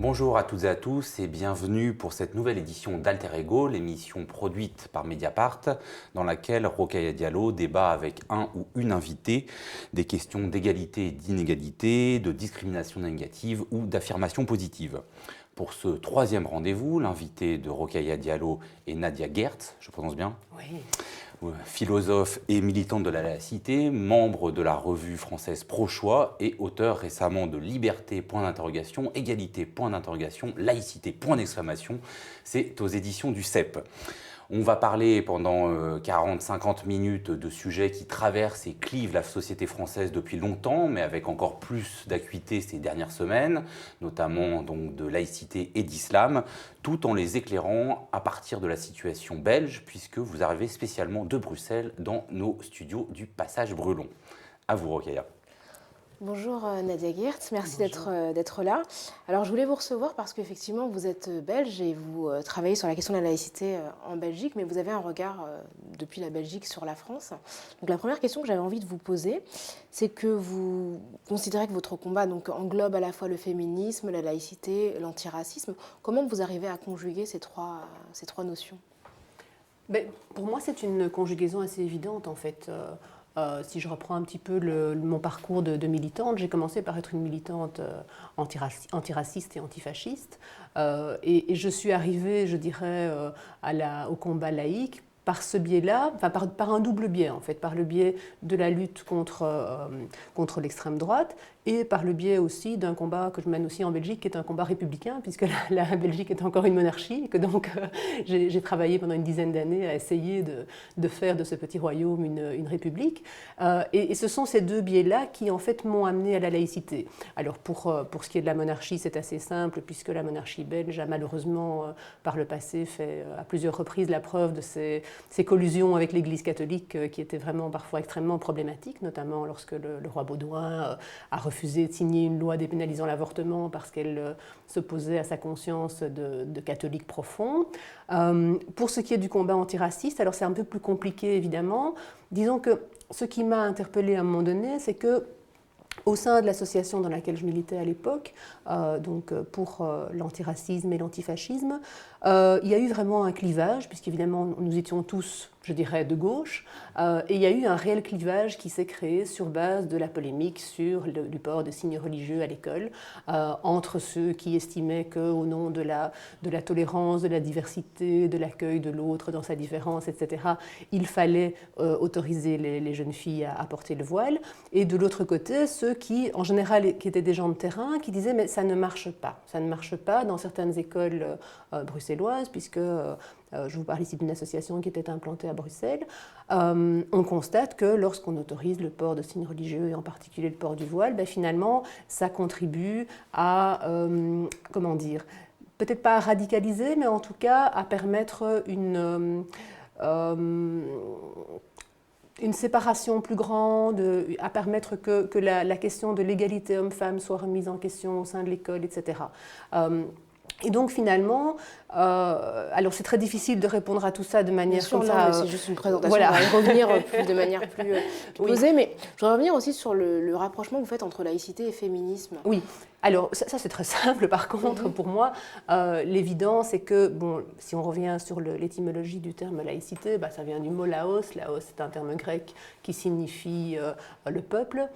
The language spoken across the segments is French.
Bonjour à toutes et à tous et bienvenue pour cette nouvelle édition d'Alter Ego, l'émission produite par Mediapart, dans laquelle Rokhaya Diallo débat avec un ou une invitée des questions d'égalité et d'inégalité, de discrimination négative ou d'affirmation positive. Pour ce troisième rendez-vous, l'invitée de Rokhaya Diallo est Nadia Geertz, je prononce bien ? Oui. Philosophe et militante de la laïcité, membre de la revue française Pro-Choix et auteur récemment de Liberté, point d'interrogation, Égalité, point d'interrogation, Laïcité, point d'exclamation. C'est aux éditions du CEP. On va parler pendant 40-50 minutes de sujets qui traversent et clivent la société française depuis longtemps, mais avec encore plus d'acuité ces dernières semaines, notamment donc de laïcité et d'islam, tout en les éclairant à partir de la situation belge, puisque vous arrivez spécialement de Bruxelles dans nos studios du Passage Brelon. À vous, Rokhaya. Bonjour Nadia Geertz, merci d'être là. Alors je voulais vous recevoir parce qu'effectivement vous êtes belge et vous travaillez sur la question de la laïcité en Belgique, mais vous avez un regard depuis la Belgique sur la France. Donc la première question que j'avais envie de vous poser, c'est que vous considérez que votre combat donc, englobe à la fois le féminisme, la laïcité, l'antiracisme. Comment vous arrivez à conjuguer ces trois notions ? Pour moi, c'est une conjugaison assez évidente en fait. Si je reprends un petit peu mon parcours de militante, j'ai commencé par être une militante antiraciste et antifasciste. Et je suis arrivée, je dirais, au combat laïque par ce biais-là, enfin par un double biais en fait, par le biais de la lutte contre l'extrême droite et par le biais aussi d'un combat que je mène aussi en Belgique, qui est un combat républicain, puisque la Belgique est encore une monarchie, et que donc j'ai travaillé pendant une dizaine d'années à essayer de faire de ce petit royaume une république. Et ce sont ces deux biais-là qui en fait m'ont amené à la laïcité. Alors pour ce qui est de la monarchie, c'est assez simple, puisque la monarchie belge a malheureusement par le passé fait à plusieurs reprises la preuve de ces collusions avec l'Église catholique qui étaient vraiment parfois extrêmement problématiques, notamment lorsque le roi Baudouin a refusé de signer une loi dépénalisant l'avortement parce qu'elle s'opposait à sa conscience de catholique profond. Pour ce qui est du combat antiraciste, alors c'est un peu plus compliqué évidemment. Disons que ce qui m'a interpellée à un moment donné, c'est que au sein de l'association dans laquelle je militais à l'époque, donc pour l'antiracisme et l'antifascisme, il y a eu vraiment un clivage, puisqu'évidemment nous étions tous, je dirais, de gauche, et il y a eu un réel clivage qui s'est créé sur base de la polémique sur du port de signes religieux à l'école, entre ceux qui estimaient qu'au nom de la tolérance, de la diversité, de l'accueil de l'autre dans sa différence, etc., il fallait autoriser les jeunes filles à porter le voile, et de l'autre côté, ceux qui, en général, qui étaient des gens de terrain, qui disaient mais ça ne marche pas. Ça ne marche pas dans certaines écoles bruxelloises, puisque je vous parle ici d'une association qui était implantée à Bruxelles. On constate que lorsqu'on autorise le port de signes religieux, et en particulier le port du voile, finalement, ça contribue à, comment dire, peut-être pas à radicaliser, mais en tout cas à permettre une séparation plus grande, à permettre que la question de l'égalité homme-femme soit remise en question au sein de l'école, etc. Et donc finalement, alors c'est très difficile de répondre à tout ça de manière comme ça. C'est juste une présentation, voilà. on va y revenir de manière plus posée, mais je voudrais revenir aussi sur le rapprochement que vous faites entre laïcité et féminisme. Oui. Alors ça c'est très simple par contre pour moi. L'évidence est que, bon, si on revient sur l'étymologie du terme laïcité, ça vient du mot laos. Laos est un terme grec qui signifie le peuple.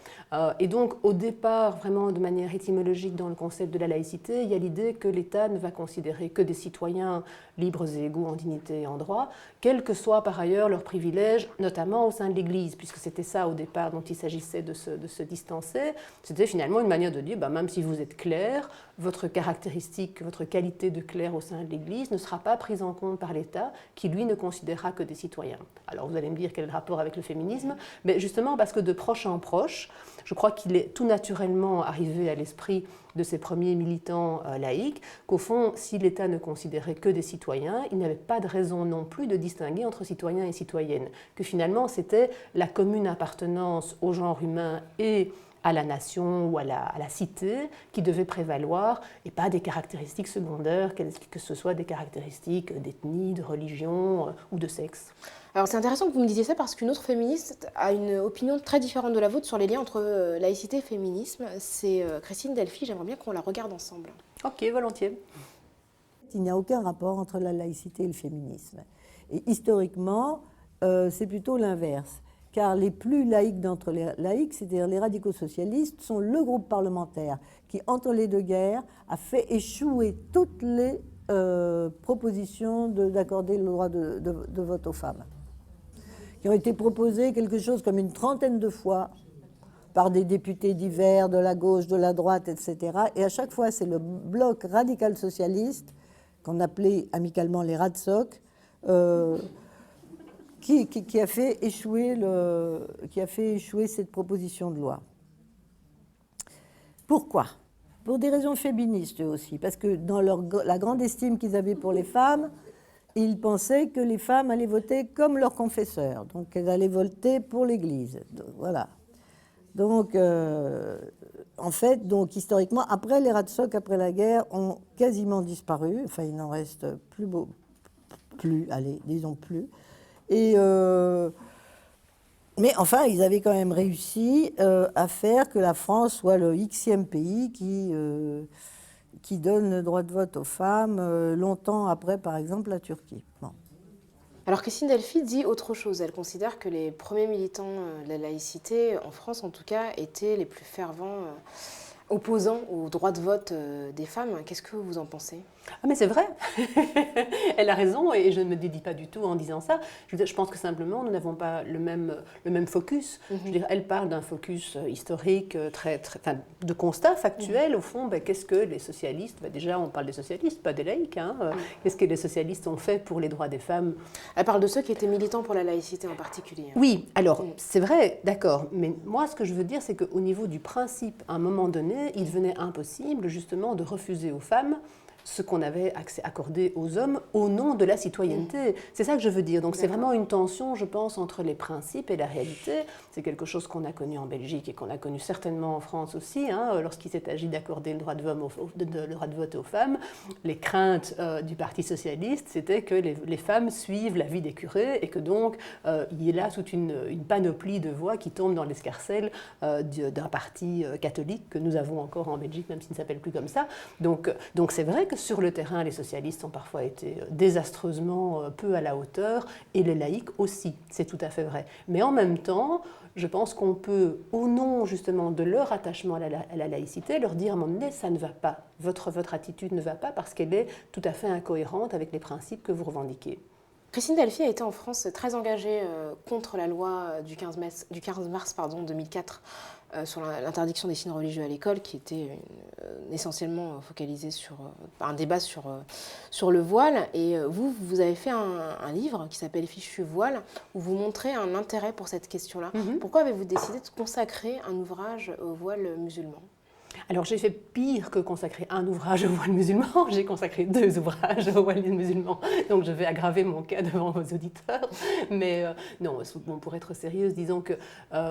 Et donc au départ, vraiment de manière étymologique dans le concept de la laïcité, il y a l'idée que l'État ne va considérer que des citoyens libres et égaux en dignité et en droit, quels que soient par ailleurs leurs privilèges, notamment au sein de l'Église, puisque c'était ça au départ dont il s'agissait de se distancer. C'était finalement une manière de dire, même si vous êtes clerc, votre caractéristique, votre qualité de clerc au sein de l'Église ne sera pas prise en compte par l'État, qui lui ne considérera que des citoyens. Alors vous allez me dire quel est le rapport avec le féminisme, mais justement parce que de proche en proche, je crois qu'il est tout naturellement arrivé à l'esprit de ces premiers militants laïcs, qu'au fond, si l'État ne considérait que des citoyens, il n'y avait pas de raison non plus de distinguer entre citoyens et citoyennes, que finalement c'était la commune appartenance au genre humain et à la nation ou à la cité qui devait prévaloir, et pas des caractéristiques secondaires, que ce soit des caractéristiques d'ethnie, de religion ou de sexe. Alors c'est intéressant que vous me disiez ça parce qu'une autre féministe a une opinion très différente de la vôtre sur les liens entre laïcité et féminisme. C'est Christine Delphi, j'aimerais bien qu'on la regarde ensemble. Ok, volontiers. Il n'y a aucun rapport entre la laïcité et le féminisme. Et historiquement, c'est plutôt l'inverse. Car les plus laïques d'entre les laïcs, c'est-à-dire les radicaux socialistes, sont le groupe parlementaire qui, entre les deux guerres, a fait échouer toutes les propositions d'accorder le droit de vote aux femmes, qui ont été proposées quelque chose comme une trentaine de fois par des députés divers, de la gauche, de la droite, etc. Et à chaque fois, c'est le bloc radical socialiste, qu'on appelait amicalement les Radsoc, qui a fait échouer cette proposition de loi. Pourquoi ? Pour des raisons féministes aussi, parce que dans la grande estime qu'ils avaient pour les femmes, ils pensaient que les femmes allaient voter comme leurs confesseurs, donc elles allaient voter pour l'Église. Voilà. Donc, en fait, donc, historiquement, après les Radsoc, après la guerre, ont quasiment disparu. Enfin, il n'en reste plus, disons plus. Et, mais enfin, ils avaient quand même réussi à faire que la France soit le Xème pays qui donne le droit de vote aux femmes, longtemps après, par exemple, la Turquie. Bon. Alors Christine Delphi dit autre chose. Elle considère que les premiers militants de la laïcité, en France en tout cas, étaient les plus fervents opposants au droit de vote des femmes. Qu'est-ce que vous en pensez ? Ah mais c'est vrai, elle a raison et je ne me dédie pas du tout en disant ça. Je pense que simplement nous n'avons pas le même focus. Je veux dire, elle parle d'un focus historique, enfin, de constat factuel. Au fond, qu'est-ce que les socialistes, déjà on parle des socialistes, pas des laïcs, hein. Qu'est-ce que les socialistes ont fait pour les droits des femmes ? Elle parle de ceux qui étaient militants pour la laïcité en particulier. Oui, alors c'est vrai, d'accord, mais moi ce que je veux dire c'est qu'au niveau du principe, à un moment donné, il devenait impossible justement de refuser aux femmes ce qu'on avait accordé aux hommes au nom de la citoyenneté. C'est ça que je veux dire. Donc c'est vraiment une tension, je pense, entre les principes et la réalité. C'est quelque chose qu'on a connu en Belgique et qu'on a connu certainement en France aussi. Hein, lorsqu'il s'est agi d'accorder le droit de vote aux femmes, les craintes du Parti socialiste, c'était que les femmes suivent la vie des curés et que donc il y ait là toute une panoplie de voix qui tombent dans l'escarcelle d'un parti catholique que nous avons encore en Belgique, même s'il ne s'appelle plus comme ça. Donc c'est vrai que sur le terrain, les socialistes ont parfois été désastreusement peu à la hauteur, et les laïcs aussi, c'est tout à fait vrai. Mais en même temps, je pense qu'on peut, au nom justement de leur attachement à la laïcité, leur dire à un moment donné, ça ne va pas, votre attitude ne va pas parce qu'elle est tout à fait incohérente avec les principes que vous revendiquez. Christine Delphi a été en France très engagée contre la loi du 15 mars 2004 sur l'interdiction des signes religieux à l'école, qui était essentiellement focalisée sur un débat sur le voile. Et vous avez fait un livre qui s'appelle Fichu voile, où vous montrez un intérêt pour cette question-là. Pourquoi avez-vous décidé de consacrer un ouvrage au voile musulman ? Alors j'ai fait pire que consacrer un ouvrage au voile musulman, j'ai consacré 2 ouvrages au voile musulman, donc je vais aggraver mon cas devant vos auditeurs. Mais non, bon, pour être sérieuse, disons que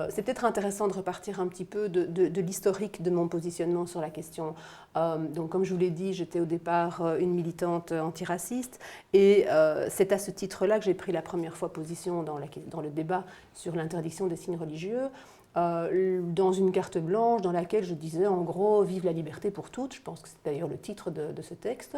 c'est peut-être intéressant de repartir un petit peu de l'historique de mon positionnement sur la question. Donc comme je vous l'ai dit, j'étais au départ une militante antiraciste et c'est à ce titre-là que j'ai pris la première fois position dans le débat sur l'interdiction des signes religieux. Dans une carte blanche dans laquelle je disais en gros « Vive la liberté pour toutes », je pense que c'est d'ailleurs le titre de ce texte,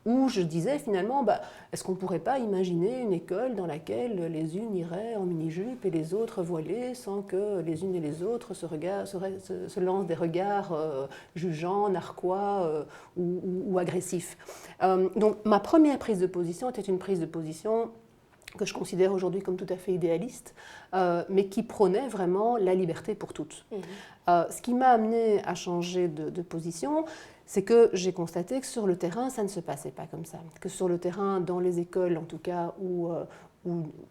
où je disais finalement est-ce qu'on ne pourrait pas imaginer une école dans laquelle les unes iraient en mini-jupe et les autres voilées sans que les unes et les autres se lancent des regards jugeants, narquois ou agressifs. Donc ma première prise de position était une prise de position que je considère aujourd'hui comme tout à fait idéaliste, mais qui prônait vraiment la liberté pour toutes. Ce qui m'a amené à changer de position, c'est que j'ai constaté que sur le terrain, ça ne se passait pas comme ça. Que sur le terrain, dans les écoles en tout cas, où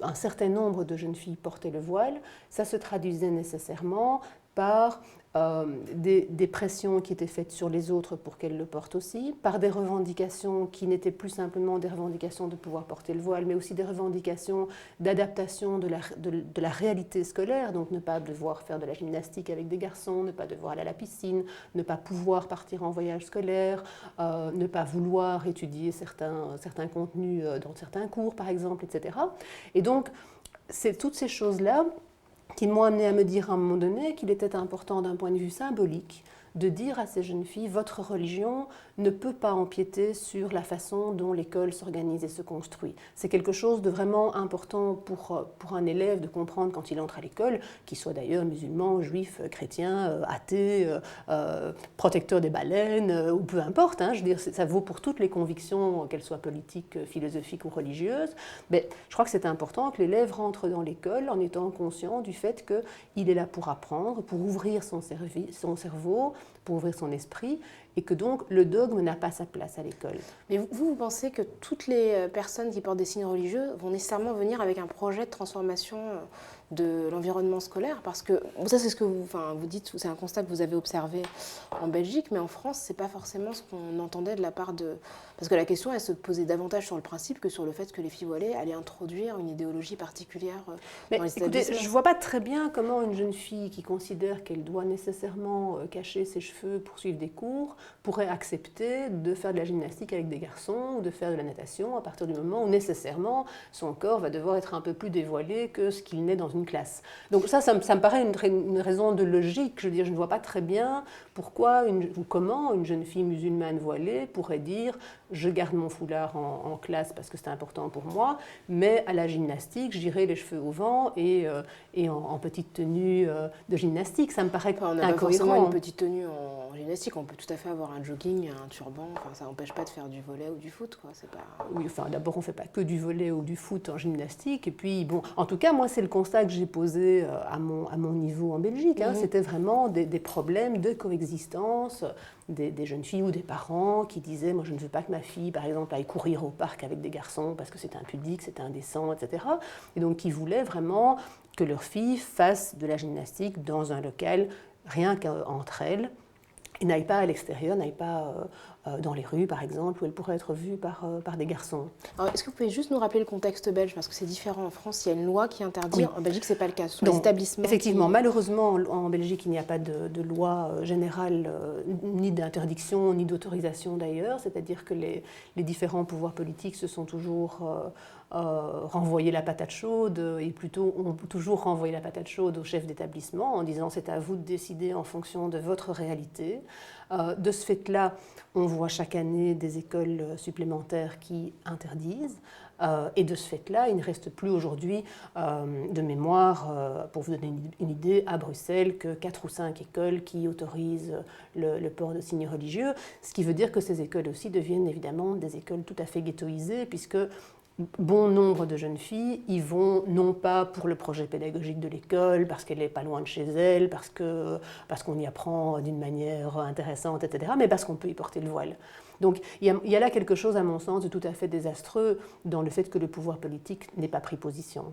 un certain nombre de jeunes filles portaient le voile, ça se traduisait nécessairement par des pressions qui étaient faites sur les autres pour qu'elles le portent aussi, par des revendications qui n'étaient plus simplement des revendications de pouvoir porter le voile, mais aussi des revendications d'adaptation de la réalité scolaire, donc ne pas devoir faire de la gymnastique avec des garçons, ne pas devoir aller à la piscine, ne pas pouvoir partir en voyage scolaire, ne pas vouloir étudier certains contenus dans certains cours, par exemple, etc. Et donc, c'est toutes ces choses-là qui m'ont amené à me dire à un moment donné qu'il était important d'un point de vue symbolique de dire à ces jeunes filles, votre religion ne peut pas empiéter sur la façon dont l'école s'organise et se construit. C'est quelque chose de vraiment important pour un élève de comprendre quand il entre à l'école, qu'il soit d'ailleurs musulman, juif, chrétien, athée, protecteur des baleines, ou peu importe. Hein, je veux dire, ça vaut pour toutes les convictions, qu'elles soient politiques, philosophiques ou religieuses. Mais je crois que c'est important que l'élève rentre dans l'école en étant conscient du fait qu'il est là pour apprendre, pour ouvrir son cerveau, pour ouvrir son esprit, et que donc le dogme n'a pas sa place à l'école. Mais vous pensez que toutes les personnes qui portent des signes religieux vont nécessairement venir avec un projet de transformation de l'environnement scolaire? Parce que ça, c'est ce que vous dites, c'est un constat que vous avez observé en Belgique, mais en France, c'est pas forcément ce qu'on entendait de la part de... Parce que la question, elle se posait davantage sur le principe que sur le fait que les filles voilées allaient introduire une idéologie particulière dans les établissements. Je vois pas très bien comment une jeune fille qui considère qu'elle doit nécessairement cacher ses cheveux pour suivre des cours pourrait accepter de faire de la gymnastique avec des garçons ou de faire de la natation à partir du moment où nécessairement son corps va devoir être un peu plus dévoilé que ce qu'il n'est dans une classe. Donc ça me paraît une raison de logique. Je veux dire, je ne vois pas très bien pourquoi ou comment une jeune fille musulmane voilée pourrait dire je garde mon foulard en classe parce que c'est important pour moi, mais à la gymnastique, j'irai les cheveux au vent et en petite tenue de gymnastique. Ça me paraît on n'a pas forcément une petite tenue en gymnastique, on peut tout à fait avoir un jogging, un turban, ça n'empêche pas de faire du volley ou du foot, quoi. C'est pas... Oui, d'abord on ne fait pas que du volley ou du foot en gymnastique, et puis en tout cas moi c'est le constat que j'ai posé à mon niveau en Belgique, hein. C'était vraiment des problèmes de coexistence, des jeunes filles ou des parents qui disaient moi je ne veux pas que ma fille par exemple aille courir au parc avec des garçons parce que c'est impudique, c'est indécent, etc. Et donc qui voulaient vraiment que leur fille fasse de la gymnastique dans un local rien qu'entre elles, et n'aille pas à l'extérieur, n'aille pas dans les rues, par exemple, où elle pourrait être vue par des garçons. Alors, est-ce que vous pouvez juste nous rappeler le contexte belge? Parce que c'est différent en France, il y a une loi qui interdit. Oui. En Belgique, ce n'est pas le cas. Ce sont les établissements effectivement, malheureusement, en Belgique, il n'y a pas de loi générale, ni d'interdiction, ni d'autorisation d'ailleurs. C'est-à-dire que les différents pouvoirs politiques se sont toujours renvoyer la patate chaude, et plutôt ont toujours renvoyé la patate chaude au chef d'établissement en disant c'est à vous de décider en fonction de votre réalité. De ce fait-là, on voit chaque année des écoles supplémentaires qui interdisent. Et de ce fait-là, il ne reste plus aujourd'hui de mémoire, pour vous donner une idée, à Bruxelles, que 4 ou 5 écoles qui autorisent le port de signes religieux, ce qui veut dire que ces écoles aussi deviennent évidemment des écoles tout à fait ghettoisées, puisque bon nombre de jeunes filles y vont non pas pour le projet pédagogique de l'école, parce qu'elle n'est pas loin de chez elle, parce qu'on y apprend d'une manière intéressante, etc., mais parce qu'on peut y porter le voile. Donc il y a là quelque chose, à mon sens, de tout à fait désastreux dans le fait que le pouvoir politique n'ait pas pris position.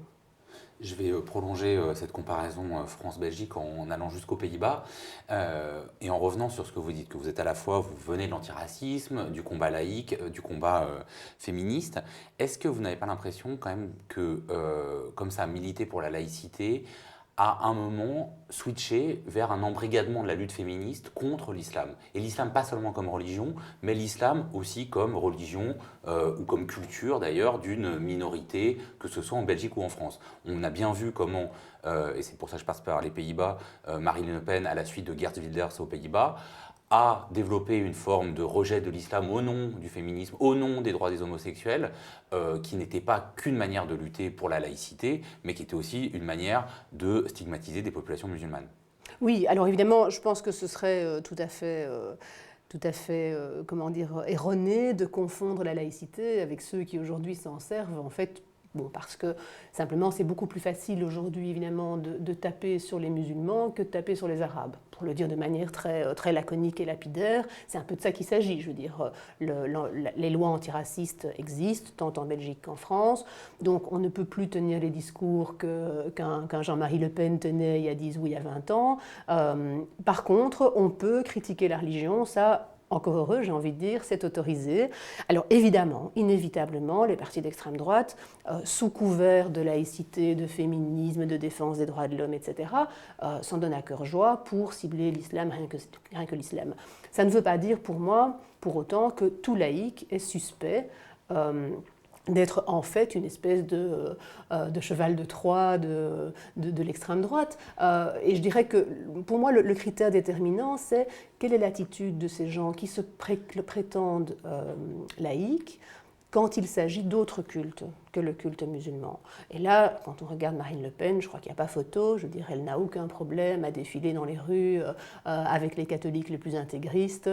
Je vais prolonger cette comparaison France-Belgique en allant jusqu'aux Pays-Bas et en revenant sur ce que vous dites, que vous êtes à la fois, vous venez de l'antiracisme, du combat laïque, du combat féministe. Est-ce que vous n'avez pas l'impression quand même que, comme ça, militer pour la laïcité, à un moment switché vers un embrigadement de la lutte féministe contre l'islam. Et l'islam pas seulement comme religion, mais l'islam aussi comme religion ou comme culture d'ailleurs d'une minorité, que ce soit en Belgique ou en France. On a bien vu comment, et c'est pour ça que je passe par les Pays-Bas, Marine Le Pen, à la suite de Geert Wilders aux Pays-Bas, a développé une forme de rejet de l'islam au nom du féminisme, au nom des droits des homosexuels, qui n'était pas qu'une manière de lutter pour la laïcité, mais qui était aussi une manière de stigmatiser des populations musulmanes. Oui, alors évidemment, je pense que ce serait tout à fait erroné de confondre la laïcité avec ceux qui aujourd'hui s'en servent en fait Bon, parce que simplement, c'est beaucoup plus facile aujourd'hui, évidemment, de taper sur les musulmans que de taper sur les arabes. Pour le dire de manière très laconique et lapidaire, c'est un peu de ça qu'il s'agit. Je veux dire, les lois antiracistes existent, tant en Belgique qu'en France. Donc, on ne peut plus tenir les discours qu'un Jean-Marie Le Pen tenait il y a 10 ou il y a 20 ans. Par contre, on peut critiquer la religion, ça... Encore heureux, j'ai envie de dire, c'est autorisé. Alors évidemment, inévitablement, les partis d'extrême droite, sous couvert de laïcité, de féminisme, de défense des droits de l'homme, etc., s'en donnent à cœur joie pour cibler l'islam, rien que l'islam. Ça ne veut pas dire pour moi, pour autant, que tout laïc est suspect d'être en fait une espèce de cheval de Troie de l'extrême droite. Et je dirais que pour moi, le critère déterminant, c'est quelle est l'attitude de ces gens qui se prétendent laïcs quand il s'agit d'autres cultes que le culte musulman. Et là, quand on regarde Marine Le Pen, je crois qu'il n'y a pas photo, je dirais elle n'a aucun problème à défiler dans les rues avec les catholiques les plus intégristes,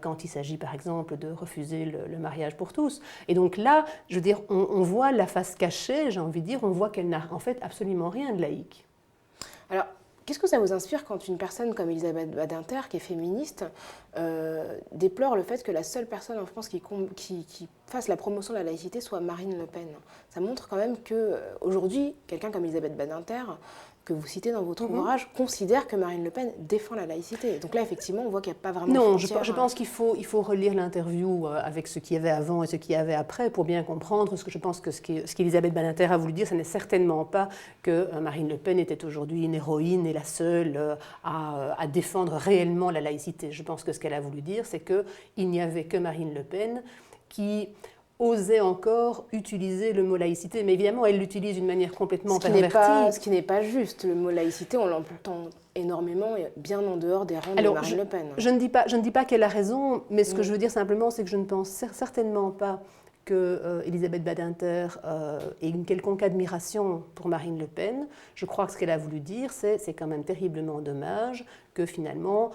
quand il s'agit par exemple de refuser le mariage pour tous. Et donc là, je veux dire, on voit la face cachée, j'ai envie de dire, on voit qu'elle n'a en fait absolument rien de laïque. Alors, qu'est-ce que ça vous inspire quand une personne comme Elisabeth Badinter, qui est féministe, déplore le fait que la seule personne en France qui fasse la promotion de la laïcité soit Marine Le Pen? Ça montre quand même qu'aujourd'hui, quelqu'un comme Elisabeth Badinter, que vous citez dans votre ouvrage, considère que Marine Le Pen défend la laïcité. Donc là, effectivement, on voit qu'il n'y a pas vraiment de frontière. Non, je pense qu'il faut relire l'interview avec ce qu'il y avait avant et ce qu'il y avait après pour bien comprendre ce que je pense que ce qu'Elisabeth Badinter a voulu dire, ce n'est certainement pas que Marine Le Pen était aujourd'hui une héroïne et la seule à défendre réellement la laïcité. Je pense que ce qu'elle a voulu dire, c'est qu'il n'y avait que Marine Le Pen qui osait encore utiliser le mot laïcité, mais évidemment, elle l'utilise d'une manière complètement pervertie. Ce qui n'est pas juste. Le mot laïcité, on l'entend énormément, bien en dehors des rangs de Marine Le Pen. Je ne dis pas qu'elle a raison, mais ce que je veux dire simplement, c'est que je ne pense certainement pas que Elisabeth Badinter ait une quelconque admiration pour Marine Le Pen. Je crois que ce qu'elle a voulu dire, c'est quand même terriblement dommage que finalement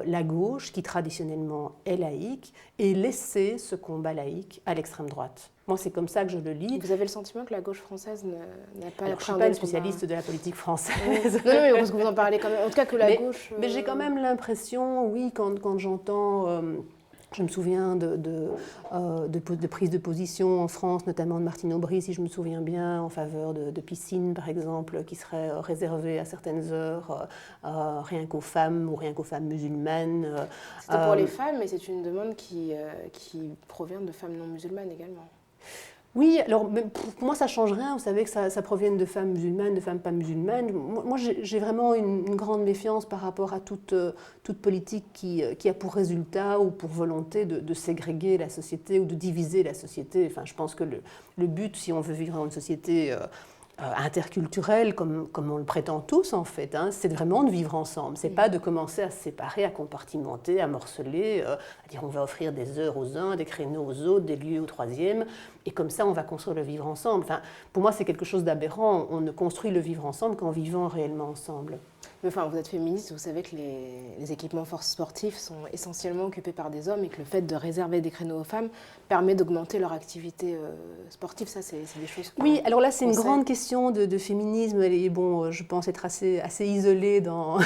la gauche, qui traditionnellement est laïque, ait laissé ce combat laïque à l'extrême droite. Moi, c'est comme ça que je le lis. Vous avez le sentiment que la gauche française n'a pas... Alors, je ne suis pas une spécialiste de la politique française. Non, mais parce que vous en parlez quand même. En tout cas, que la gauche... Mais j'ai quand même l'impression, oui, quand j'entends... Je me souviens de prises de position en France, notamment de Martine Aubry, si je me souviens bien, en faveur de piscines, par exemple, qui seraient réservées à certaines heures, rien qu'aux femmes ou rien qu'aux femmes musulmanes. C'était pour les femmes, mais c'est une demande qui provient de femmes non musulmanes également. Oui, alors pour moi ça ne change rien, vous savez que ça provienne de femmes musulmanes, de femmes pas musulmanes. Moi j'ai vraiment une grande méfiance par rapport à toute politique qui a pour résultat ou pour volonté de ségréguer la société ou de diviser la société. Enfin, je pense que le but, si on veut vivre dans une société interculturelle, comme on le prétend tous en fait, hein, c'est vraiment de vivre ensemble. C'est pas de commencer à se séparer, à compartimenter, à morceler, à dire on va offrir des heures aux uns, des créneaux aux autres, des lieux au troisième, et comme ça on va construire le vivre ensemble. Enfin, pour moi c'est quelque chose d'aberrant. On ne construit le vivre ensemble qu'en vivant réellement ensemble. Mais enfin, vous êtes féministe, vous savez que les équipements sportifs sont essentiellement occupés par des hommes et que le fait de réserver des créneaux aux femmes permet d'augmenter leur activité sportive. Ça, c'est des choses Oui, alors là, c'est une grande question de féminisme. Et bon, je pense être assez isolée dans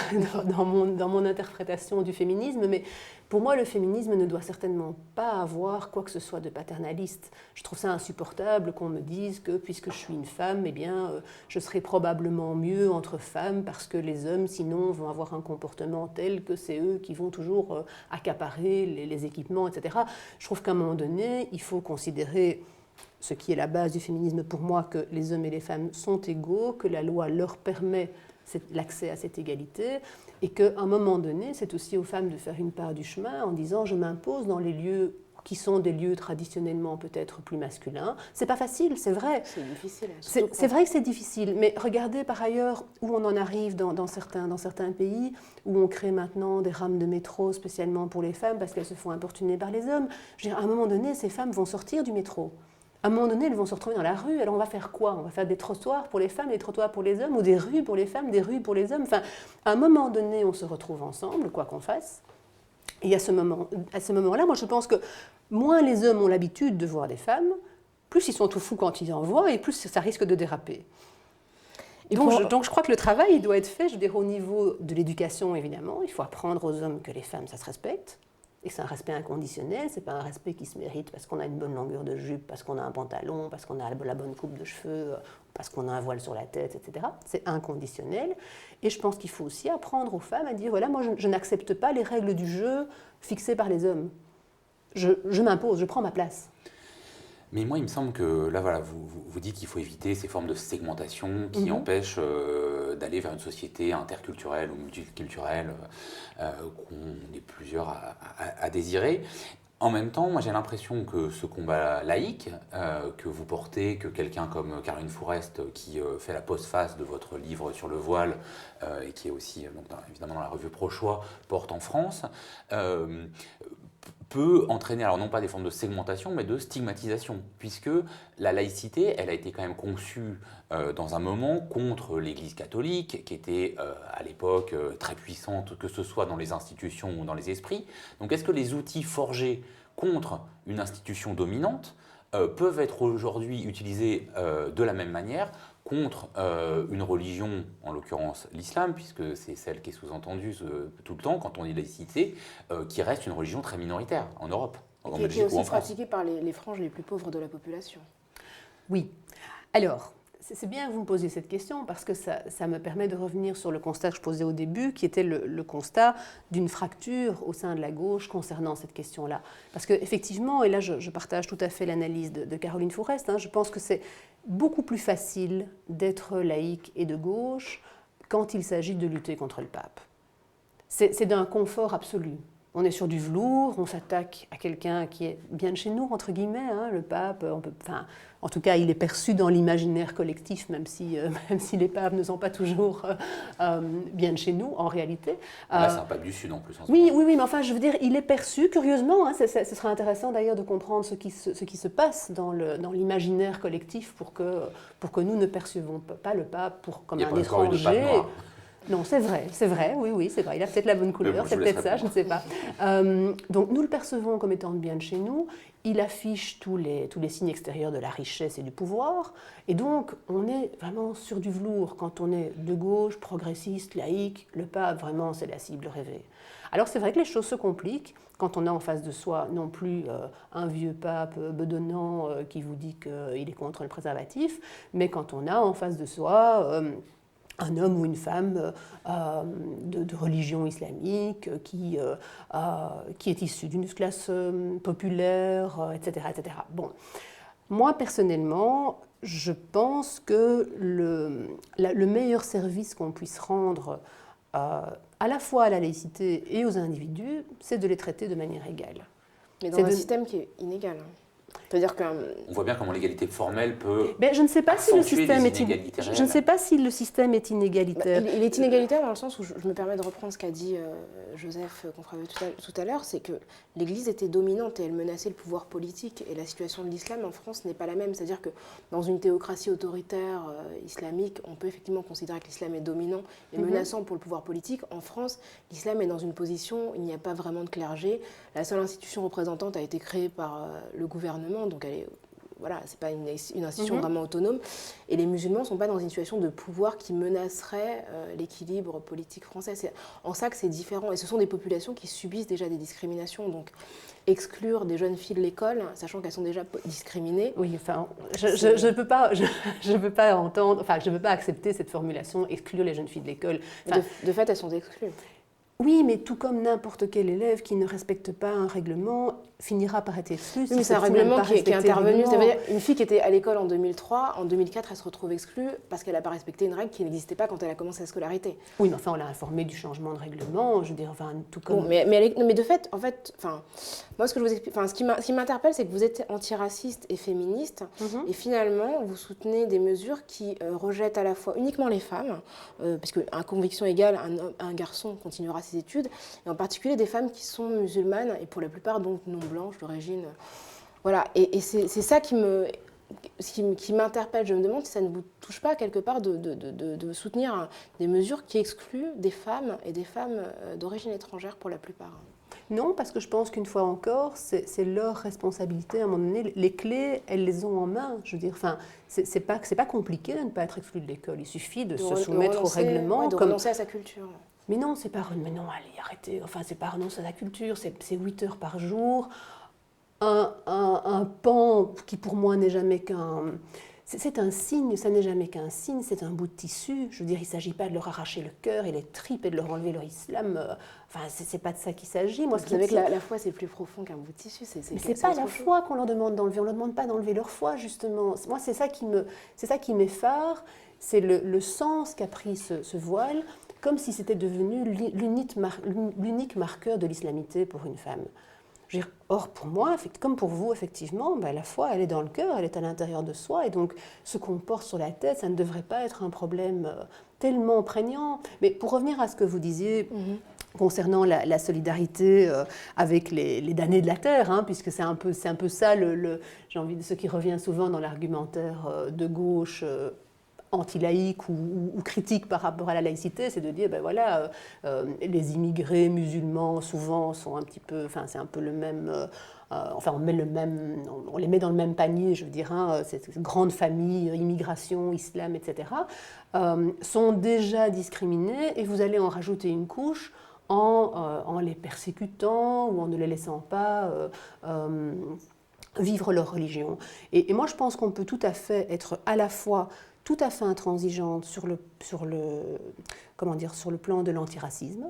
mon interprétation du féminisme, mais pour moi, le féminisme ne doit certainement pas avoir quoi que ce soit de paternaliste. Je trouve ça insupportable qu'on me dise que puisque je suis une femme, eh bien, je serai probablement mieux entre femmes parce que les hommes, sinon, vont avoir un comportement tel que c'est eux qui vont toujours accaparer les équipements, etc. Je trouve qu'à un moment donné, il faut considérer ce qui est la base du féminisme pour moi, que les hommes et les femmes sont égaux, que la loi leur permet l'accès à cette égalité, et qu'à un moment donné, c'est aussi aux femmes de faire une part du chemin en disant « je m'impose dans les lieux qui sont des lieux traditionnellement peut-être plus masculins ». C'est pas facile, c'est vrai. C'est difficile. C'est vrai que c'est difficile, mais regardez par ailleurs où on en arrive dans certains pays, où on crée maintenant des rames de métro spécialement pour les femmes parce qu'elles se font importuner par les hommes. Je veux dire, à un moment donné, ces femmes vont sortir du métro. À un moment donné, elles vont se retrouver dans la rue. Alors on va faire quoi? On va faire des trottoirs pour les femmes, des trottoirs pour les hommes, ou des rues pour les femmes, des rues pour les hommes. Enfin, à un moment donné, on se retrouve ensemble, quoi qu'on fasse. Et à ce moment-là, moi je pense que moins les hommes ont l'habitude de voir des femmes, plus ils sont tout fous quand ils en voient et plus ça risque de déraper. Et Donc je crois que le travail il doit être fait, je veux dire, au niveau de l'éducation, évidemment. Il faut apprendre aux hommes que les femmes, ça se respecte. Et que c'est un respect inconditionnel, c'est pas un respect qui se mérite parce qu'on a une bonne longueur de jupe, parce qu'on a un pantalon, parce qu'on a la bonne coupe de cheveux, parce qu'on a un voile sur la tête, etc. C'est inconditionnel. Et je pense qu'il faut aussi apprendre aux femmes à dire, voilà, moi je n'accepte pas les règles du jeu fixées par les hommes. Je m'impose, je prends ma place. Mais moi, il me semble que là, voilà, vous dites qu'il faut éviter ces formes de segmentation qui empêchent d'aller vers une société interculturelle ou multiculturelle qu'on est plusieurs à désirer. En même temps, moi j'ai l'impression que ce combat laïque que vous portez, que quelqu'un comme Caroline Fourest, qui fait la postface de votre livre sur le voile et qui est aussi évidemment dans la revue Pro-Choix, porte en France, peut entraîner, alors non pas des formes de segmentation, mais de stigmatisation, puisque la laïcité, elle a été quand même conçue dans un moment contre l'Église catholique, qui était à l'époque très puissante, que ce soit dans les institutions ou dans les esprits. Donc est-ce que les outils forgés contre une institution dominante peuvent être aujourd'hui utilisés de la même manière contre une religion, en l'occurrence l'islam, puisque c'est celle qui est sous-entendue tout le temps quand on dit laïcité, qui reste une religion très minoritaire en Europe, en qui Belgique est ou en aussi France. pratiquée par les franges les plus pauvres de la population. Oui. Alors, c'est bien que vous me posiez cette question parce que ça me permet de revenir sur le constat que je posais au début, qui était le constat d'une fracture au sein de la gauche concernant cette question-là. Parce qu'effectivement, et là je partage tout à fait l'analyse de Caroline Fourest, je pense que c'est beaucoup plus facile d'être laïque et de gauche quand il s'agit de lutter contre le pape. C'est d'un confort absolu. On est sur du velours, on s'attaque à quelqu'un qui est bien de chez nous, entre guillemets, le pape. En tout cas, il est perçu dans l'imaginaire collectif, même si les papes ne sont pas toujours bien de chez nous, en réalité. Là, c'est un pape du Sud en plus. Oui, mais enfin, je veux dire, il est perçu, curieusement, ce sera intéressant d'ailleurs de comprendre ce qui se passe dans l'imaginaire collectif pour que nous ne percevons pas le pape comme un étranger. Non, c'est vrai, oui, c'est vrai. Il a peut-être la bonne couleur, c'est peut-être ça, je ne sais pas. Donc nous le percevons comme étant bien de chez nous. Il affiche tous les signes extérieurs de la richesse et du pouvoir. Et donc on est vraiment sur du velours quand on est de gauche, progressiste, laïque. Le pape, vraiment, c'est la cible rêvée. Alors c'est vrai que les choses se compliquent quand on a en face de soi non plus un vieux pape bedonnant qui vous dit qu'il est contre le préservatif, mais quand on a en face de soi un homme ou une femme de religion islamique qui est issu d'une classe populaire, etc., etc. Bon, moi personnellement, je pense que le meilleur service qu'on puisse rendre à la fois à la laïcité et aux individus, c'est de les traiter de manière égale. Mais dans un système qui est inégal. C'est-à-dire on voit bien comment l'égalité formelle peut je ne sais pas si le système je ne sais pas si le système est inégalitaire. Il est inégalitaire dans le sens où je me permets de reprendre ce qu'a dit Joseph Confrère tout à l'heure, c'est que l'Église était dominante et elle menaçait le pouvoir politique. Et la situation de l'islam en France n'est pas la même. C'est-à-dire que dans une théocratie autoritaire islamique, on peut effectivement considérer que l'islam est dominant et menaçant pour le pouvoir politique. En France, l'islam est dans une position où il n'y a pas vraiment de clergé. La seule institution représentante a été créée par le gouvernement. Donc c'est pas une institution vraiment autonome. Et les musulmans ne sont pas dans une situation de pouvoir qui menacerait l'équilibre politique français. C'est en ça que c'est différent. Et ce sont des populations qui subissent déjà des discriminations. Donc exclure des jeunes filles de l'école, sachant qu'elles sont déjà discriminées. Oui, enfin, je peux pas entendre, enfin, je peux pas accepter cette formulation, exclure les jeunes filles de l'école. Enfin, de fait, elles sont exclues. Oui, mais tout comme n'importe quel élève qui ne respecte pas un règlement finira par être exclu. Oui, mais c'est un règlement qui est intervenu. Ça veut dire une fille qui était à l'école en 2003, en 2004, elle se retrouve exclue parce qu'elle n'a pas respecté une règle qui n'existait pas quand elle a commencé sa scolarité. Oui, mais enfin, on l'a informée du changement de règlement, je veux dire, enfin, tout comme... Bon, mais de fait, moi, ce que je vous explique, ce qui m'interpelle, c'est que vous êtes antiraciste et féministe, et finalement, vous soutenez des mesures qui rejettent à la fois uniquement les femmes, puisque à conviction égale, un garçon continuera ses études, et en particulier des femmes qui sont musulmanes, et pour la plupart donc non blanches d'origine. Voilà, et c'est ça qui m'interpelle. Je me demande si ça ne vous touche pas quelque part de soutenir des mesures qui excluent des femmes et des femmes d'origine étrangère pour la plupart. Non, parce que je pense qu'une fois encore, c'est leur responsabilité. À un moment donné, les clés, elles les ont en main. Je veux dire, enfin, c'est pas compliqué de ne pas être exclu de l'école. Il suffit de se soumettre au règlement. Ouais, de renoncer à sa culture. Mais non, mais non, allez, arrêtez. Enfin, c'est pas renoncer à la culture, c'est 8 heures par jour. Un pan qui, pour moi, n'est jamais qu'un... C'est un signe, ça n'est jamais qu'un signe, c'est un bout de tissu. Je veux dire, il ne s'agit pas de leur arracher le cœur et les tripes et de leur enlever leur islam. Enfin, c'est pas de ça qu'il s'agit. Moi, vous savez que la foi, c'est plus profond qu'un bout de tissu. Mais c'est pas la foi qu'on leur demande d'enlever. On ne leur demande pas d'enlever leur foi, justement. Moi, c'est ça qui m'effare. C'est le sens qu'a pris ce voile, comme si c'était devenu l'unique marqueur de l'islamité pour une femme. Or, pour moi, comme pour vous, effectivement, la foi, elle est dans le cœur, elle est à l'intérieur de soi, et donc ce qu'on porte sur la tête, ça ne devrait pas être un problème tellement prégnant. Mais pour revenir à ce que vous disiez concernant la solidarité avec les damnés de la terre, hein, puisque c'est un peu ça, j'ai envie de ce qui revient souvent dans l'argumentaire de gauche, anti-laïque ou critique par rapport à la laïcité, c'est de dire, les immigrés musulmans, souvent, sont un petit peu, enfin, c'est un peu le même, on les met dans le même panier, je veux dire, hein, cette grande famille, immigration, islam, etc., sont déjà discriminés, et vous allez en rajouter une couche en les persécutant ou en ne les laissant pas vivre leur religion. Et moi, je pense qu'on peut tout à fait être à la fois tout à fait intransigeante sur le plan de l'antiracisme,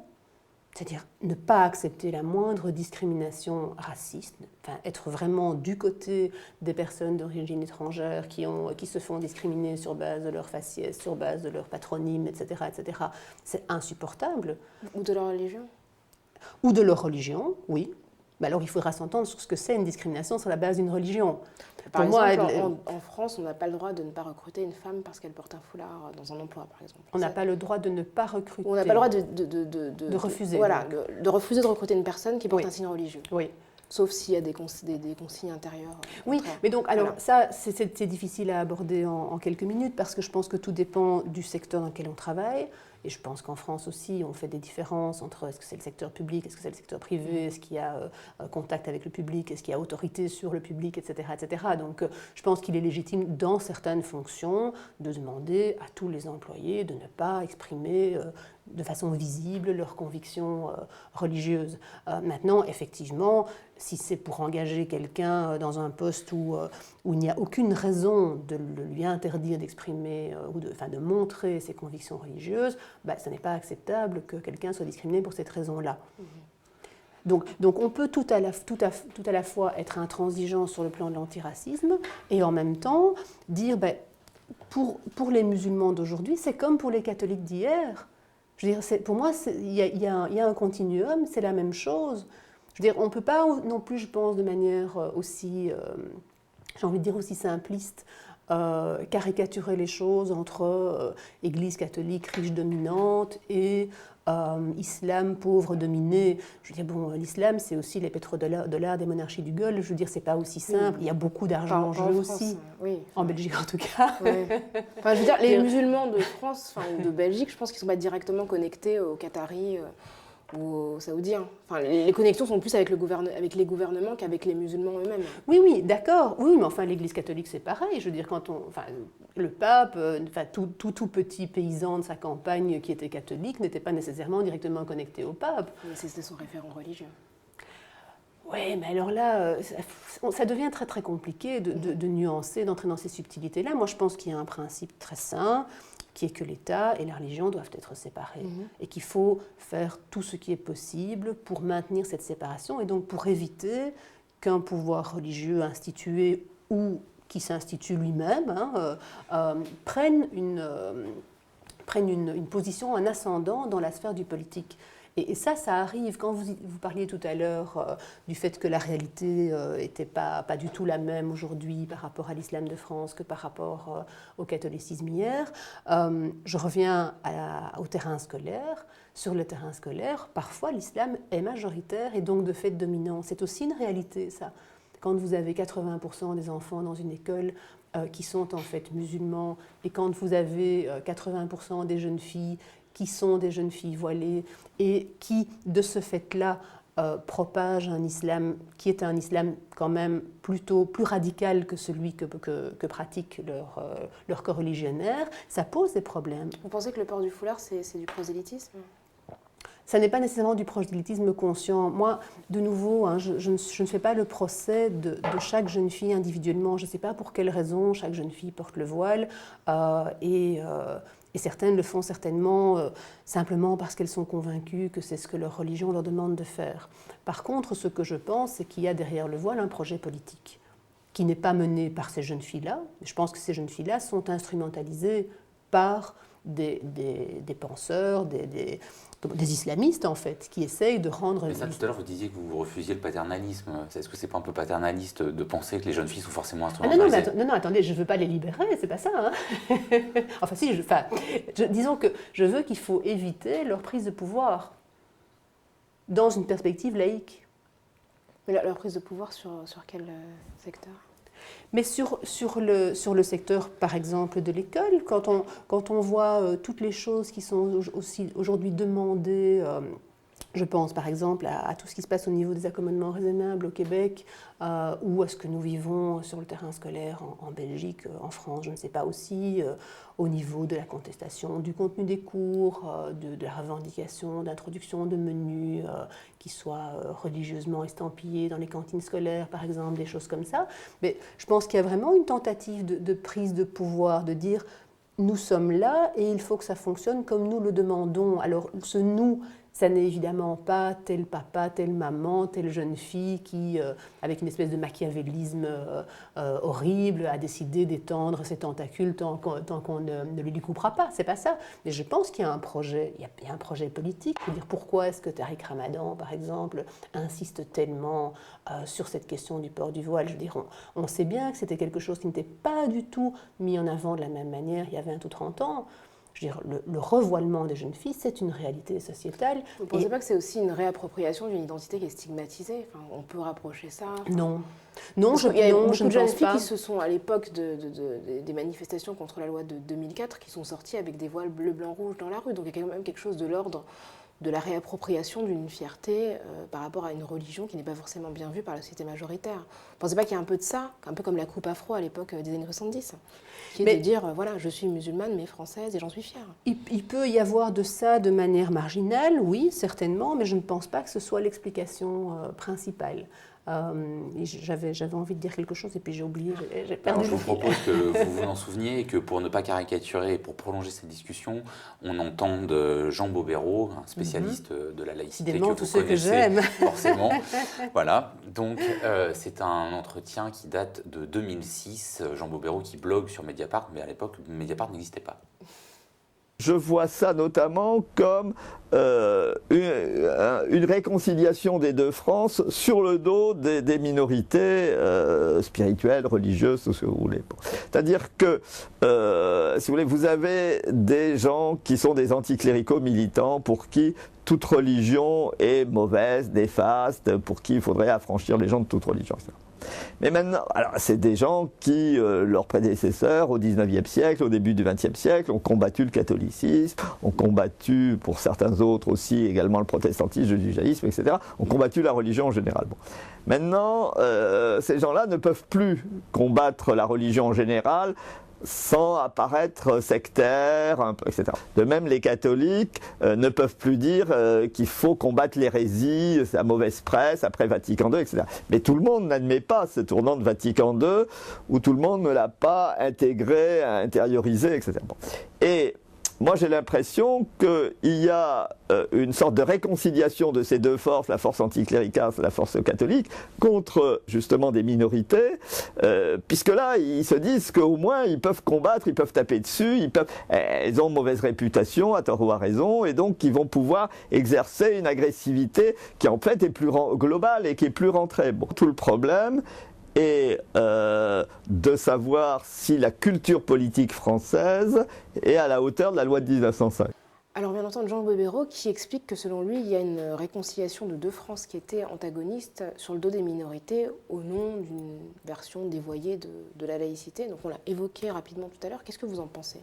c'est-à-dire ne pas accepter la moindre discrimination raciste, enfin, être vraiment du côté des personnes d'origine étrangère qui se font discriminer sur base de leur faciès, sur base de leur patronyme, etc., etc. C'est insupportable. Ou de leur religion. Ou de leur religion, oui. Mais alors il faudra s'entendre sur ce que c'est une discrimination sur la base d'une religion. Par exemple, en France, on n'a pas le droit de ne pas recruter une femme parce qu'elle porte un foulard dans un emploi, par exemple. On n'a pas le droit de ne pas recruter. On n'a pas le droit de refuser. Voilà, de refuser de recruter une personne qui porte un signe religieux. Oui. Sauf s'il y a des consignes intérieures. Oui, mais donc, alors ça, c'est difficile à aborder en quelques minutes parce que je pense que tout dépend du secteur dans lequel on travaille. Et je pense qu'en France aussi, on fait des différences entre est-ce que c'est le secteur public, est-ce que c'est le secteur privé, est-ce qu'il y a contact avec le public, est-ce qu'il y a autorité sur le public, etc. etc. Donc je pense qu'il est légitime dans certaines fonctions de demander à tous les employés de ne pas exprimer de façon visible leurs convictions religieuses. Maintenant, effectivement, si c'est pour engager quelqu'un dans un poste où il n'y a aucune raison de lui interdire d'exprimer ou de montrer ses convictions religieuses, ce n'est pas acceptable que quelqu'un soit discriminé pour cette raison-là. Donc on peut tout à la fois être intransigeant sur le plan de l'antiracisme et en même temps dire pour les musulmans d'aujourd'hui, c'est comme pour les catholiques d'hier. Je veux dire, pour moi, il y a un continuum, c'est la même chose. Je veux dire, on ne peut pas non plus, je pense, de manière aussi, j'ai envie de dire aussi simpliste, caricaturer les choses entre Église catholique riche dominante et islam pauvre dominé. Je veux dire, l'islam, c'est aussi les pétrodollars des monarchies du Golfe. Je veux dire, c'est pas aussi simple. Il y a beaucoup d'argent en jeu aussi. Oui. En Belgique, en tout cas. Ouais. Enfin, je veux dire, les musulmans de France, ou de Belgique, je pense qu'ils ne sont pas directement connectés aux Qataris ou aux Saoudiens. Enfin, les connexions sont plus avec les gouvernements qu'avec les musulmans eux-mêmes. Oui, d'accord. Oui, mais enfin, l'Église catholique, c'est pareil. Je veux dire, le pape, tout petit paysan de sa campagne qui était catholique n'était pas nécessairement directement connecté au pape. Mais c'était son référent religieux. Oui, mais alors là, ça devient très très compliqué de nuancer, d'entrer dans ces subtilités-là. Moi, je pense qu'il y a un principe très sain, qui est que l'État et la religion doivent être séparés et qu'il faut faire tout ce qui est possible pour maintenir cette séparation et donc pour éviter qu'un pouvoir religieux institué ou qui s'institue lui-même prenne une position, un ascendant dans la sphère du politique. Et ça arrive. Quand vous parliez tout à l'heure du fait que la réalité n'était pas du tout la même aujourd'hui par rapport à l'islam de France que par rapport au catholicisme hier, je reviens au terrain scolaire. Sur le terrain scolaire, parfois l'islam est majoritaire et donc de fait dominant. C'est aussi une réalité, ça. Quand vous avez 80% des enfants dans une école qui sont en fait musulmans et quand vous avez 80% des jeunes filles qui sont des jeunes filles voilées et qui, de ce fait-là, propagent un islam qui est un islam quand même plutôt plus radical que celui que pratiquent leurs coreligionnaires, ça pose des problèmes. Vous pensez que le port du foulard, c'est du prosélytisme ? Ça n'est pas nécessairement du prosélytisme conscient. Moi, de nouveau, hein, je ne fais pas le procès de chaque jeune fille individuellement. Je ne sais pas pour quelle raison chaque jeune fille porte le voile. Et certaines le font certainement simplement parce qu'elles sont convaincues que c'est ce que leur religion leur demande de faire. Par contre, ce que je pense, c'est qu'il y a derrière le voile un projet politique qui n'est pas mené par ces jeunes filles-là. Je pense que ces jeunes filles-là sont instrumentalisées par des penseurs, des islamistes, en fait, qui essayent de rendre... Mais ça, tout à l'heure, vous disiez que vous refusiez le paternalisme. Est-ce que c'est pas un peu paternaliste de penser que les jeunes filles sont forcément instrumentalisées ? Non, attendez, je ne veux pas les libérer, c'est pas ça. Hein. Enfin, si, disons que je veux qu'il faut éviter leur prise de pouvoir dans une perspective laïque. Mais leur prise de pouvoir sur quel secteur ? Mais sur le secteur, par exemple, de l'école, quand on voit toutes les choses qui sont aussi aujourd'hui demandées, je pense par exemple à tout ce qui se passe au niveau des accommodements raisonnables au Québec, ou à ce que nous vivons sur le terrain scolaire en Belgique, en France, je ne sais pas aussi, au niveau de la contestation du contenu des cours, de la revendication d'introduction de menus qui soient religieusement estampillés dans les cantines scolaires, par exemple, des choses comme ça. Mais je pense qu'il y a vraiment une tentative de prise de pouvoir, de dire nous sommes là et il faut que ça fonctionne comme nous le demandons. Alors ce « nous », ça n'est évidemment pas tel papa, telle maman, telle jeune fille qui, avec une espèce de machiavélisme horrible, a décidé d'étendre ses tentacules tant qu'on ne lui coupera pas. C'est pas ça. Mais je pense qu'il y a un projet, il y a un projet politique. Je veux dire, pourquoi est-ce que Tariq Ramadan, par exemple, insiste tellement sur cette question du port du voile ? Je veux dire, on sait bien que c'était quelque chose qui n'était pas du tout mis en avant de la même manière il y a 20 ou 30 ans. Je veux dire, le revoilement des jeunes filles, c'est une réalité sociétale. Vous ne pensez pas que c'est aussi une réappropriation d'une identité qui est stigmatisée ? Enfin, on peut rapprocher ça ? Non. Il y a beaucoup de jeunes filles pas. qui se sont, à l'époque des manifestations contre la loi de 2004, qui sont sorties avec des voiles bleu, blanc, rouge dans la rue. Donc il y a quand même quelque chose de l'ordre de la réappropriation d'une fierté par rapport à une religion qui n'est pas forcément bien vue par la société majoritaire. Vous ne pensez pas qu'il y a un peu de ça, un peu comme la coupe afro à l'époque des années 70, qui est de dire, voilà, je suis musulmane mais française et j'en suis fière. Il peut y avoir de ça de manière marginale, oui, certainement, mais je ne pense pas que ce soit l'explication principale. J'avais envie de dire quelque chose et puis j'ai oublié, j'ai perdu. Alors, je vous propose que vous vous en souveniez et que pour ne pas caricaturer et pour prolonger cette discussion, on entende Jean Bobéro, un spécialiste de la laïcité que vous tous ceux que connaissez j'aime. forcément. Voilà, donc c'est un entretien qui date de 2006. Jean Bobéro qui blogue sur Mediapart, mais à l'époque, Mediapart n'existait pas. Je vois ça notamment comme une réconciliation des deux France sur le dos des minorités spirituelles, religieuses, tout ce que vous voulez. C'est-à-dire que, si vous voulez, vous avez des gens qui sont des anticléricaux militants pour qui toute religion est mauvaise, néfaste, pour qui il faudrait affranchir les gens de toute religion, etc. Mais maintenant, alors c'est des gens qui, leurs prédécesseurs au XIXe siècle, au début du XXe siècle, ont combattu le catholicisme, ont combattu, pour certains autres aussi, également le protestantisme, le judaïsme, etc., ont combattu la religion en général. Bon. Maintenant, ces gens-là ne peuvent plus combattre la religion en général sans apparaître sectaire, etc. De même, les catholiques ne peuvent plus dire qu'il faut combattre l'hérésie, la mauvaise presse, après Vatican II, etc. Mais tout le monde n'admet pas ce tournant de Vatican II, où tout le monde ne l'a pas intégré, intériorisé, etc. Bon. Et moi, j'ai l'impression qu'il y a une sorte de réconciliation de ces deux forces, la force anticléricale, la force catholique, contre justement des minorités, puisque là, ils se disent qu'au moins, ils peuvent combattre, ils peuvent taper dessus, ils ont mauvaise réputation, à tort ou à raison, et donc ils vont pouvoir exercer une agressivité qui en fait est plus globale et qui est plus rentrée. Bon, tout le problème et de savoir si la culture politique française est à la hauteur de la loi de 1905. Alors on vient d'entendre Jean Bobéro qui explique que selon lui, il y a une réconciliation de deux France qui étaient antagonistes sur le dos des minorités au nom d'une version dévoyée de la laïcité. Donc on l'a évoqué rapidement tout à l'heure. Qu'est-ce que vous en pensez ?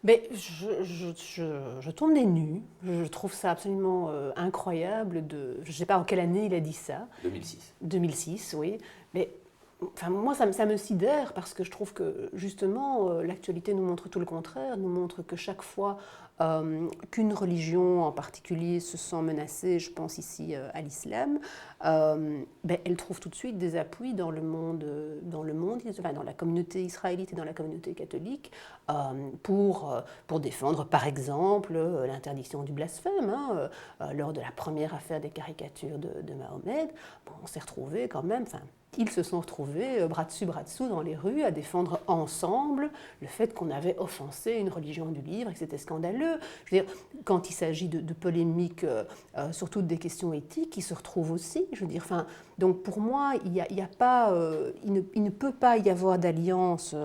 Mais je tourne les nues. Je trouve ça absolument incroyable. Je ne sais pas en quelle année il a dit ça. 2006. 2006, oui. Mais enfin, moi, ça me sidère parce que je trouve que justement, l'actualité nous montre tout le contraire. Nous montre que chaque fois qu'une religion en particulier se sent menacée, je pense ici à l'islam, elle trouve tout de suite des appuis dans le monde, enfin, dans la communauté israélite et dans la communauté catholique pour défendre, par exemple, l'interdiction du blasphème. Lors de la première affaire des caricatures de Mahomet, on s'est retrouvés quand même. Ils se sont retrouvés bras dessous dans les rues à défendre ensemble le fait qu'on avait offensé une religion du livre et que c'était scandaleux. Je veux dire, quand il s'agit de polémiques, surtout des questions éthiques, ils se retrouvent aussi. Je veux dire, donc pour moi, il ne peut pas y avoir d'alliance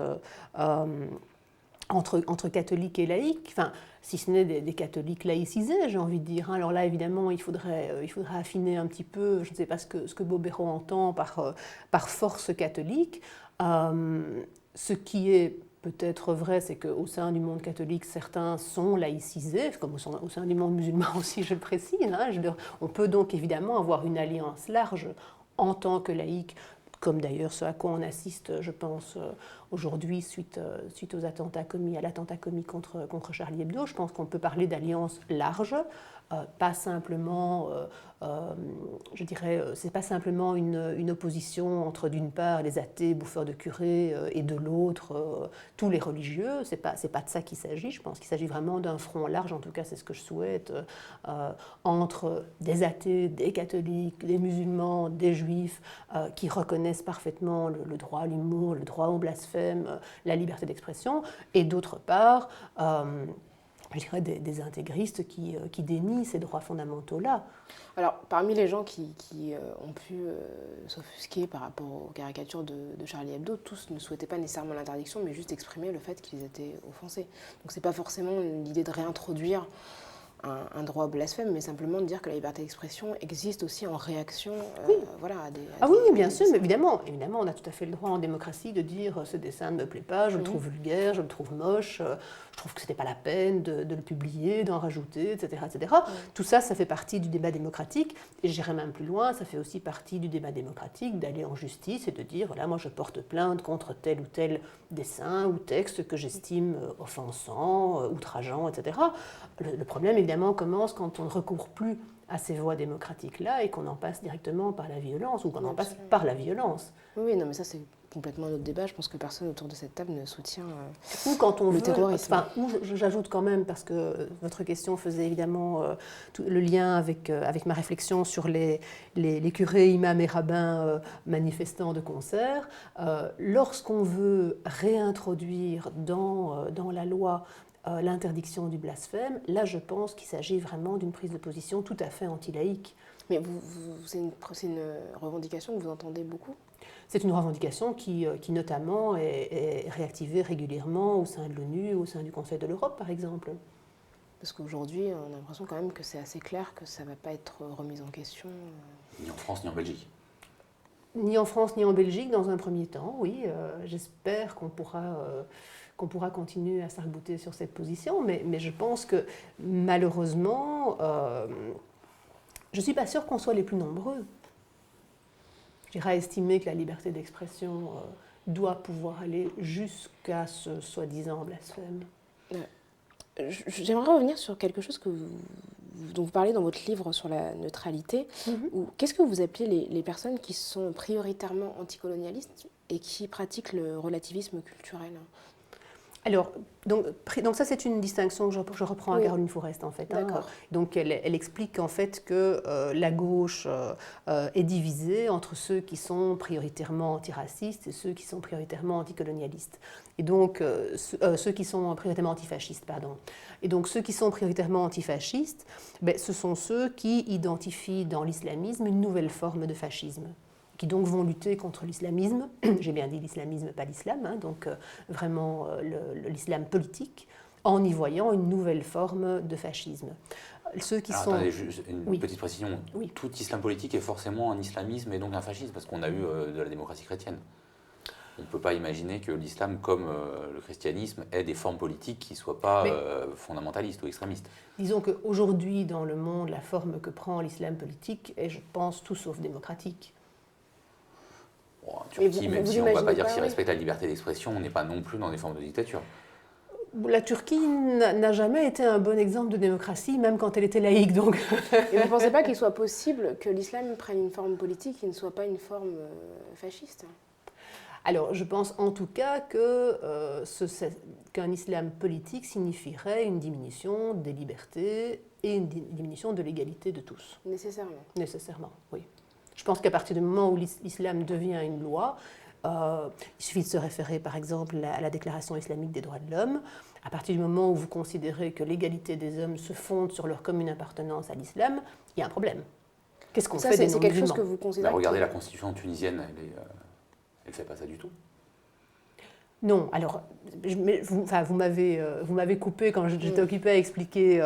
entre catholiques et laïcs. Enfin, si ce n'est des catholiques laïcisés, j'ai envie de dire. Alors là, évidemment, il faudrait affiner un petit peu, je ne sais pas ce que Bobéro entend par force catholique. Ce qui est peut-être vrai, c'est qu'au sein du monde catholique, certains sont laïcisés, comme au sein du monde musulman aussi, je le précise. On peut donc évidemment avoir une alliance large en tant que laïque, comme d'ailleurs ce à quoi on assiste, je pense, aujourd'hui, suite à l'attentat commis contre Charlie Hebdo. Je pense qu'on peut parler d'alliance large, pas simplement, je dirais, c'est pas simplement une opposition entre d'une part les athées, bouffeurs de curés, et de l'autre tous les religieux. C'est pas de ça qu'il s'agit. Je pense qu'il s'agit vraiment d'un front large, en tout cas c'est ce que je souhaite, entre des athées, des catholiques, des musulmans, des juifs, qui reconnaissent parfaitement le droit à l'humour, le droit au blasphème, la liberté d'expression, et d'autre part, je dirais des intégristes qui dénient ces droits fondamentaux-là. Alors, parmi les gens qui ont pu s'offusquer par rapport aux caricatures de Charlie Hebdo, tous ne souhaitaient pas nécessairement l'interdiction, mais juste exprimer le fait qu'ils étaient offensés. Donc, c'est pas forcément l'idée de réintroduire un droit au blasphème, mais simplement de dire que la liberté d'expression existe aussi en réaction à des... Oui, bien sûr, mais évidemment, on a tout à fait le droit en démocratie de dire ce dessin ne me plaît pas, je le trouve vulgaire, je le trouve moche, je trouve que ce n'était pas la peine de le publier, d'en rajouter, etc. etc. Tout ça, ça fait partie du débat démocratique, et j'irai même plus loin, ça fait aussi partie du débat démocratique d'aller en justice et de dire, voilà, moi je porte plainte contre tel ou tel dessin ou texte que j'estime offensant, outrageant, etc. Le problème, évidemment, commence quand on ne recourt plus à ces voies démocratiques-là et qu'on en passe directement par la violence ou qu'on en passe par la violence. Oui, non, mais ça c'est complètement un autre débat. Je pense que personne autour de cette table ne soutient ou quand on le terrorisme. J'ajoute quand même, parce que votre question faisait évidemment le lien avec ma réflexion sur les curés, imams et rabbins manifestants de concert. Lorsqu'on veut réintroduire dans la loi l'interdiction du blasphème, là je pense qu'il s'agit vraiment d'une prise de position tout à fait anti-laïque. Mais c'est une revendication que vous entendez beaucoup ? C'est une revendication qui notamment est réactivée régulièrement au sein de l'ONU, au sein du Conseil de l'Europe par exemple. Parce qu'aujourd'hui, on a l'impression quand même que c'est assez clair que ça ne va pas être remis en question. Ni en France, ni en Belgique. Ni en France, ni en Belgique, dans un premier temps, oui. J'espère qu'on pourra continuer à s'arc-bouter sur cette position, mais je pense que malheureusement, je ne suis pas sûre qu'on soit les plus nombreux. Je dirais estimer que la liberté d'expression doit pouvoir aller jusqu'à ce soi-disant blasphème. J'aimerais revenir sur quelque chose dont vous parlez dans votre livre sur la neutralité. Qu'est-ce que vous appelez les personnes qui sont prioritairement anticolonialistes et qui pratiquent le relativisme culturel ? Alors, donc ça c'est une distinction que je reprends à Caroline Fourest en fait. D'accord. Donc elle explique en fait que la gauche est divisée entre ceux qui sont prioritairement antiracistes et ceux qui sont prioritairement anticolonialistes. Et donc ceux qui sont prioritairement antifascistes, pardon. Et donc ceux qui sont prioritairement antifascistes, ce sont ceux qui identifient dans l'islamisme une nouvelle forme de fascisme, qui donc vont lutter contre l'islamisme, j'ai bien dit l'islamisme, pas l'islam, donc vraiment l'islam politique, en y voyant une nouvelle forme de fascisme. Ceux qui sont... Attendez, juste une petite précision. Oui. Tout islam politique est forcément un islamisme et donc un fascisme, parce qu'on a eu de la démocratie chrétienne. On ne peut pas imaginer que l'islam, comme le christianisme, ait des formes politiques qui ne soient pas fondamentalistes ou extrémistes. Disons qu'aujourd'hui, dans le monde, la forme que prend l'islam politique est, je pense, tout sauf démocratique. Bon, en Turquie, même si on ne va pas dire qu'ils respectent la liberté d'expression, on n'est pas non plus dans des formes de dictature. La Turquie n'a jamais été un bon exemple de démocratie, même quand elle était laïque. Donc. Et vous ne pensez pas qu'il soit possible que l'islam prenne une forme politique qui ne soit pas une forme fasciste? Alors, je pense en tout cas qu'un islam politique signifierait une diminution des libertés et une diminution de l'égalité de tous. Nécessairement. Nécessairement, oui. Je pense qu'à partir du moment où l'islam devient une loi, il suffit de se référer par exemple à la Déclaration islamique des droits de l'homme. À partir du moment où vous considérez que l'égalité des hommes se fonde sur leur commune appartenance à l'islam, il y a un problème. Qu'est-ce qu'on fait des non-musulmans? C'est quelque chose que vous considérez? Regardez la constitution tunisienne, elle ne fait pas ça du tout. Non, alors, vous m'avez coupé quand j'étais occupée à expliquer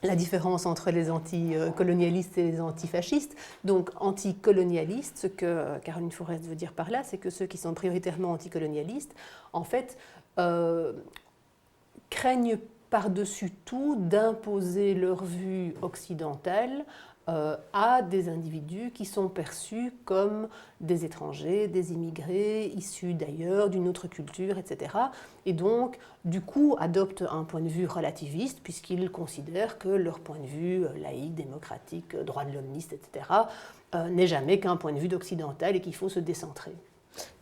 la différence entre les anticolonialistes et les antifascistes. Donc, anticolonialistes, ce que Caroline Forest veut dire par là, c'est que ceux qui sont prioritairement anticolonialistes, en fait, craignent par-dessus tout d'imposer leur vue occidentale à des individus qui sont perçus comme des étrangers, des immigrés, issus d'ailleurs, d'une autre culture, etc. Et donc, du coup, adoptent un point de vue relativiste, puisqu'ils considèrent que leur point de vue laïque, démocratique, droit de l'hommiste, etc., n'est jamais qu'un point de vue d'occidental et qu'il faut se décentrer.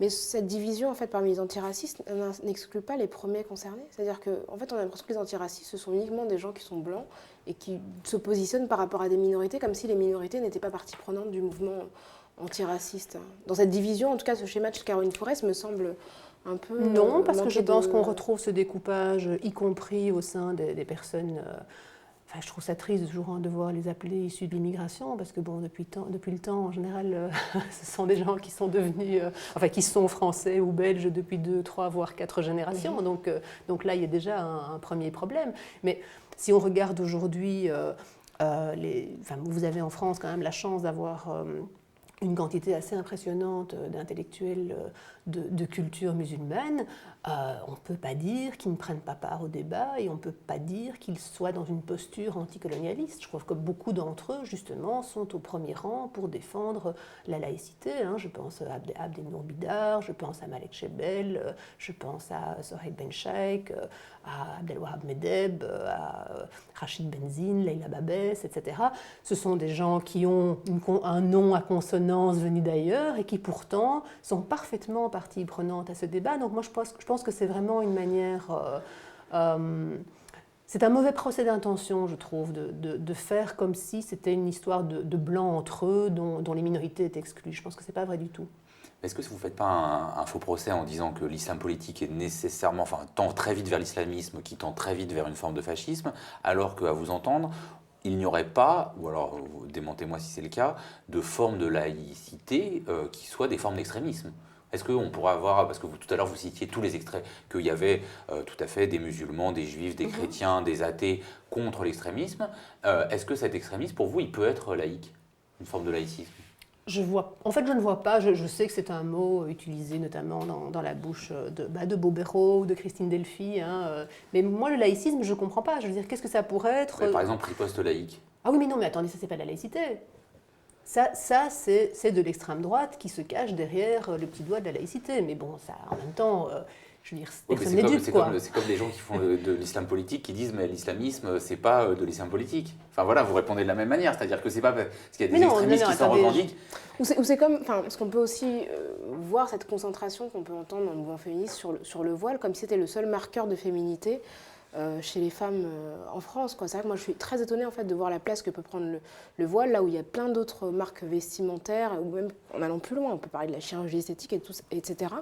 Mais cette division, en fait, parmi les antiracistes n'exclut pas les premiers concernés. C'est-à-dire qu'en fait, on a l'impression que les antiracistes, ce sont uniquement des gens qui sont blancs et qui se positionnent par rapport à des minorités, comme si les minorités n'étaient pas partie prenante du mouvement antiraciste. Dans cette division, en tout cas, ce schéma de Caroline Forest me semble un peu... Non, parce que je pense qu'on retrouve ce découpage, y compris au sein des personnes... Enfin, je trouve ça triste toujours de voir les appelés issus de l'immigration, parce que bon, depuis le temps, en général, ce sont des gens qui sont devenus, qui sont français ou belges depuis 2, 3, voire 4 générations. Donc là, il y a déjà un premier problème. Mais si on regarde aujourd'hui, vous avez en France quand même la chance d'avoir une quantité assez impressionnante d'intellectuels de culture musulmane, on ne peut pas dire qu'ils ne prennent pas part au débat et on ne peut pas dire qu'ils soient dans une posture anticolonialiste. Je trouve que beaucoup d'entre eux, justement, sont au premier rang pour défendre la laïcité. Je pense à Abdelnour Bidar, je pense à Malek Chebel, je pense à Sohaib Ben Cheikh, à Abdelwahab Medeb, à Rachid Benzine, Leila Babès, etc. Ce sont des gens qui ont un nom à consonance venu d'ailleurs et qui pourtant sont parfaitement partie prenante à ce débat. Donc moi je pense que c'est vraiment une manière... c'est un mauvais procès d'intention, je trouve, de faire comme si c'était une histoire de blancs entre eux dont les minorités étaient exclues. Je pense que ce n'est pas vrai du tout. Est-ce que vous ne faites pas un faux procès en disant que l'islam politique est nécessairement, tend très vite vers l'islamisme, qui tend très vite vers une forme de fascisme, alors qu'à vous entendre, il n'y aurait pas, ou alors démentez-moi si c'est le cas, de forme de laïcité qui soit des formes d'extrémisme? Est-ce qu'on pourrait avoir, parce que tout à l'heure vous citiez tous les extraits, qu'il y avait tout à fait des musulmans, des juifs, des chrétiens, des athées contre l'extrémisme, est-ce que cet extrémisme, pour vous, il peut être laïque, une forme de laïcisme? Je ne vois pas. Je sais que c'est un mot utilisé notamment dans la bouche de Bobéro ou de Christine Delphi. Mais moi, le laïcisme, je ne comprends pas. Je veux dire, qu'est-ce que ça pourrait être? Par exemple, riposte laïque. Ah oui, mais non, mais attendez, ça, c'est pas de la laïcité. Ça c'est de l'extrême droite qui se cache derrière le petit doigt de la laïcité. Mais bon, ça, en même temps... je veux dire, personne n'est dupe, quoi. C'est comme des gens qui font de l'islam politique qui disent mais l'islamisme c'est pas de l'islam politique. Enfin voilà, vous répondez de la même manière, c'est-à-dire que c'est pas parce qu'il y a des extrémistes qui s'en revendiquent. Ou c'est comme, parce qu'on peut aussi voir cette concentration qu'on peut entendre dans le mouvement féministe sur le voile, comme si c'était le seul marqueur de féminité chez les femmes en France, quoi. C'est vrai que moi je suis très étonnée en fait de voir la place que peut prendre le voile là où il y a plein d'autres marques vestimentaires, ou même en allant plus loin, on peut parler de la chirurgie esthétique et tout, etc.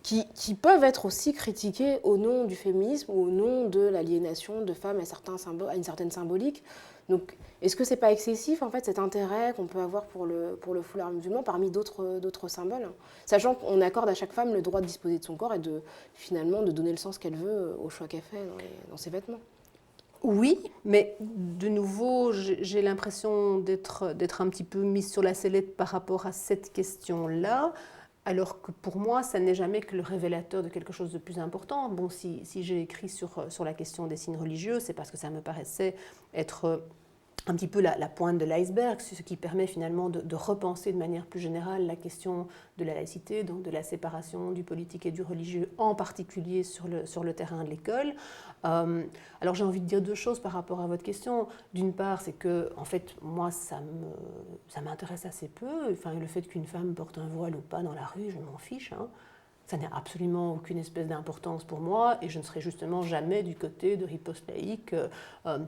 Qui peuvent être aussi critiquées au nom du féminisme ou au nom de l'aliénation de femmes à une certaine symbolique. Donc, est-ce que c'est pas excessif en fait cet intérêt qu'on peut avoir pour le foulard musulman parmi d'autres symboles, sachant qu'on accorde à chaque femme le droit de disposer de son corps et finalement de donner le sens qu'elle veut au choix qu'elle fait dans ses vêtements. Oui, mais de nouveau, j'ai l'impression d'être un petit peu mise sur la sellette par rapport à cette question-là. Alors que pour moi, ça n'est jamais que le révélateur de quelque chose de plus important. Bon, si j'ai écrit sur la question des signes religieux, c'est parce que ça me paraissait être un petit peu la pointe de l'iceberg, ce qui permet finalement de repenser de manière plus générale la question de la laïcité, donc de la séparation du politique et du religieux, en particulier sur le terrain de l'école. Alors j'ai envie de dire deux choses par rapport à votre question. D'une part, c'est que, en fait, moi, ça m'intéresse assez peu. Enfin, le fait qu'une femme porte un voile ou pas dans la rue, je m'en fiche, hein. Ça n'a absolument aucune espèce d'importance pour moi et je ne serai justement jamais du côté de riposte laïque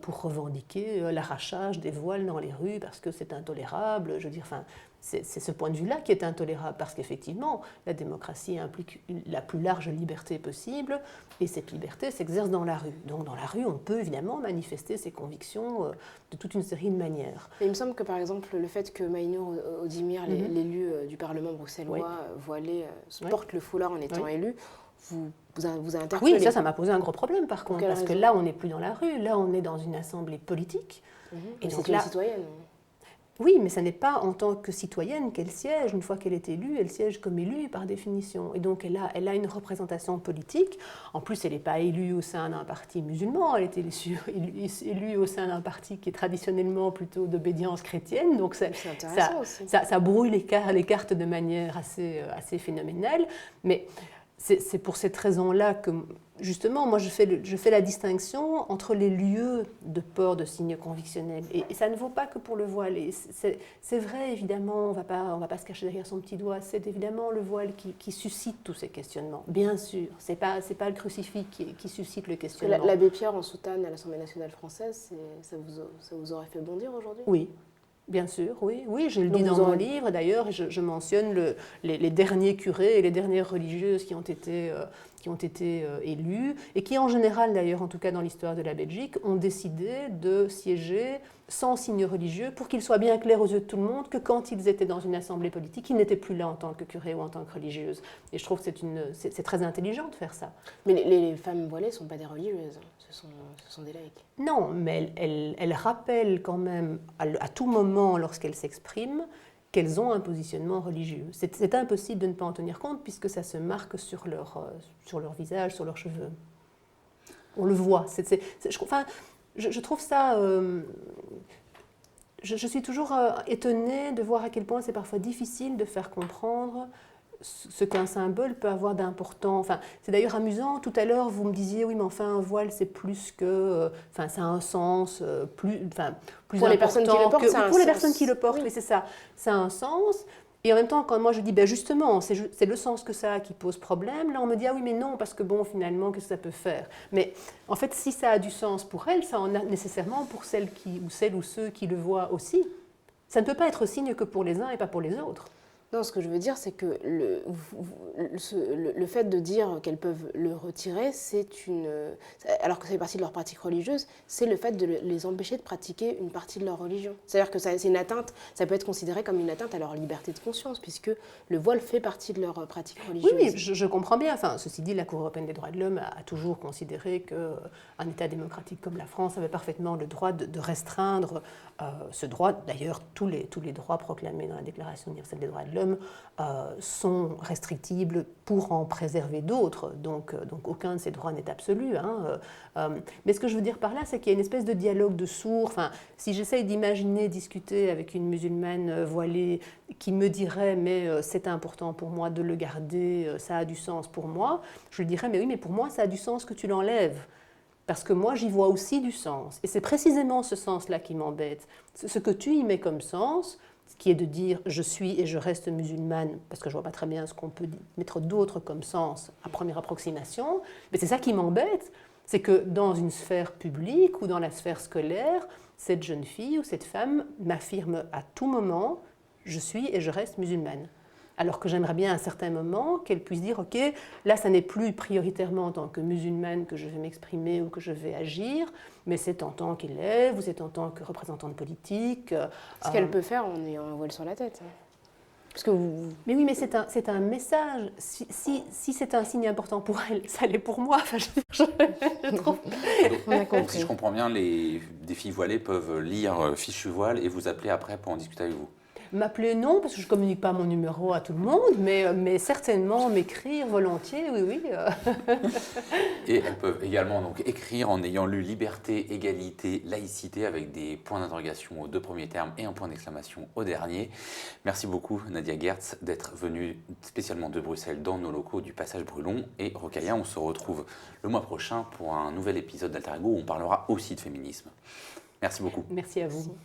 pour revendiquer l'arrachage des voiles dans les rues parce que c'est intolérable. Je veux dire, enfin, c'est ce point de vue-là qui est intolérable parce qu'effectivement, la démocratie implique la plus large liberté possible et cette liberté s'exerce dans la rue. Donc dans la rue, on peut évidemment manifester ses convictions de toute une série de manières. Mais il me semble que par exemple, le fait que Maïnour Oudimir, l'élu du Parlement bruxellois voilé, porte le foulard en étant élu, vous a interpellé. Oui, ça m'a posé un gros problème par contre, parce que là, on n'est plus dans la rue, là, on est dans une assemblée politique. Et donc c'est une citoyenne. Oui, mais ce n'est pas en tant que citoyenne qu'elle siège. Une fois qu'elle est élue, elle siège comme élue par définition. Et donc, elle a une représentation politique. En plus, elle n'est pas élue au sein d'un parti musulman. Elle est élue au sein d'un parti qui est traditionnellement plutôt d'obédience chrétienne. Donc, ça brouille les cartes de manière assez phénoménale. Mais c'est pour cette raison-là que, justement, moi, je fais la distinction entre les lieux de port de signes convictionnels. Et ça ne vaut pas que pour le voile. Et c'est vrai, évidemment, on va pas se cacher derrière son petit doigt. C'est évidemment le voile qui suscite tous ces questionnements. Bien sûr, c'est pas le crucifix qui suscite le questionnement. L'abbé Pierre en soutane à l'Assemblée nationale française, ça vous aurait fait bondir aujourd'hui ? Oui. Bien sûr, oui, je le dis dans mon livre. D'ailleurs, je mentionne les derniers curés et les dernières religieuses qui ont été élus et qui, en général, d'ailleurs, en tout cas dans l'histoire de la Belgique, ont décidé de siéger sans signe religieux pour qu'il soit bien clair aux yeux de tout le monde que quand ils étaient dans une assemblée politique, ils n'étaient plus là en tant que curé ou en tant que religieuse. Et je trouve que c'est très intelligent de faire ça. Mais les femmes voilées ne sont pas des religieuses, ce sont des laïcs. Non, mais elles rappellent quand même à tout moment, lorsqu'elles s'expriment, qu'elles ont un positionnement religieux. C'est impossible de ne pas en tenir compte puisque ça se marque sur leur visage, sur leurs cheveux. On le voit. Je trouve ça... je suis toujours étonnée de voir à quel point c'est parfois difficile de faire comprendre ce qu'un symbole peut avoir d'important. Enfin, c'est d'ailleurs amusant. Tout à l'heure, vous me disiez, oui, mais enfin, un voile, c'est plus que... Enfin, ça a un sens plus pour les personnes qui le portent, ça a un sens. Pour les personnes qui le portent, oui, c'est ça. Ça a un sens. Et en même temps, quand moi je dis, ben justement, c'est le sens que ça a qui pose problème, là on me dit, ah oui, mais non, parce que bon, finalement, qu'est-ce que ça peut faire ? Mais en fait, si ça a du sens pour elle, ça en a nécessairement pour celles ou ceux qui le voient aussi. Ça ne peut pas être signe que pour les uns et pas pour les autres. Non, ce que je veux dire, c'est que le fait de dire qu'elles peuvent le retirer, alors que ça fait partie de leur pratique religieuse, c'est le fait de les empêcher de pratiquer une partie de leur religion. C'est-à-dire que c'est une atteinte, ça peut être considéré comme une atteinte à leur liberté de conscience, puisque le voile fait partie de leur pratique religieuse. Oui, je comprends bien. Enfin, ceci dit, la Cour européenne des droits de l'homme a toujours considéré qu'un État démocratique comme la France avait parfaitement le droit de restreindre ce droit. D'ailleurs, tous les droits proclamés dans la Déclaration universelle des droits de l'homme sont restrictibles pour en préserver d'autres. Donc aucun de ces droits n'est absolu. Hein. Mais ce que je veux dire par là, c'est qu'il y a une espèce de dialogue de sourds. Enfin, si j'essaye d'imaginer discuter avec une musulmane voilée qui me dirait « mais c'est important pour moi de le garder, ça a du sens pour moi », je lui dirais « mais oui, mais pour moi, ça a du sens que tu l'enlèves ». Parce que moi, j'y vois aussi du sens. Et c'est précisément ce sens-là qui m'embête. Ce que tu y mets comme sens, qui est de dire « je suis et je reste musulmane », parce que je ne vois pas très bien ce qu'on peut mettre d'autre comme sens à première approximation, mais c'est ça qui m'embête, c'est que dans une sphère publique ou dans la sphère scolaire, cette jeune fille ou cette femme m'affirme à tout moment « je suis et je reste musulmane ». Alors que j'aimerais bien à un certain moment qu'elle puisse dire « ok, là, ça n'est plus prioritairement en tant que musulmane que je vais m'exprimer ou que je vais agir, mais c'est en tant qu'élève ou c'est en tant que représentante politique. » Ce qu'elle peut faire en ayant un voile sur la tête. Parce que Mais oui, mais c'est un message. Si c'est un signe important pour elle, ça l'est pour moi. Enfin, je trouve... Donc, si je comprends bien, des filles voilées peuvent lire Fichu voile et vous appeler après pour en discuter avec vous. M'appeler non, parce que je ne communique pas mon numéro à tout le monde, mais certainement m'écrire volontiers, oui, oui. Et elles peuvent également donc écrire en ayant lu liberté, égalité, laïcité avec des points d'interrogation aux 2 premiers termes et un point d'exclamation au dernier. Merci beaucoup Nadia Gertz d'être venue spécialement de Bruxelles dans nos locaux du Passage Brulon. Et Rokhaya, on se retrouve le mois prochain pour un nouvel épisode d'Alter Ego où on parlera aussi de féminisme. Merci beaucoup. Merci à vous.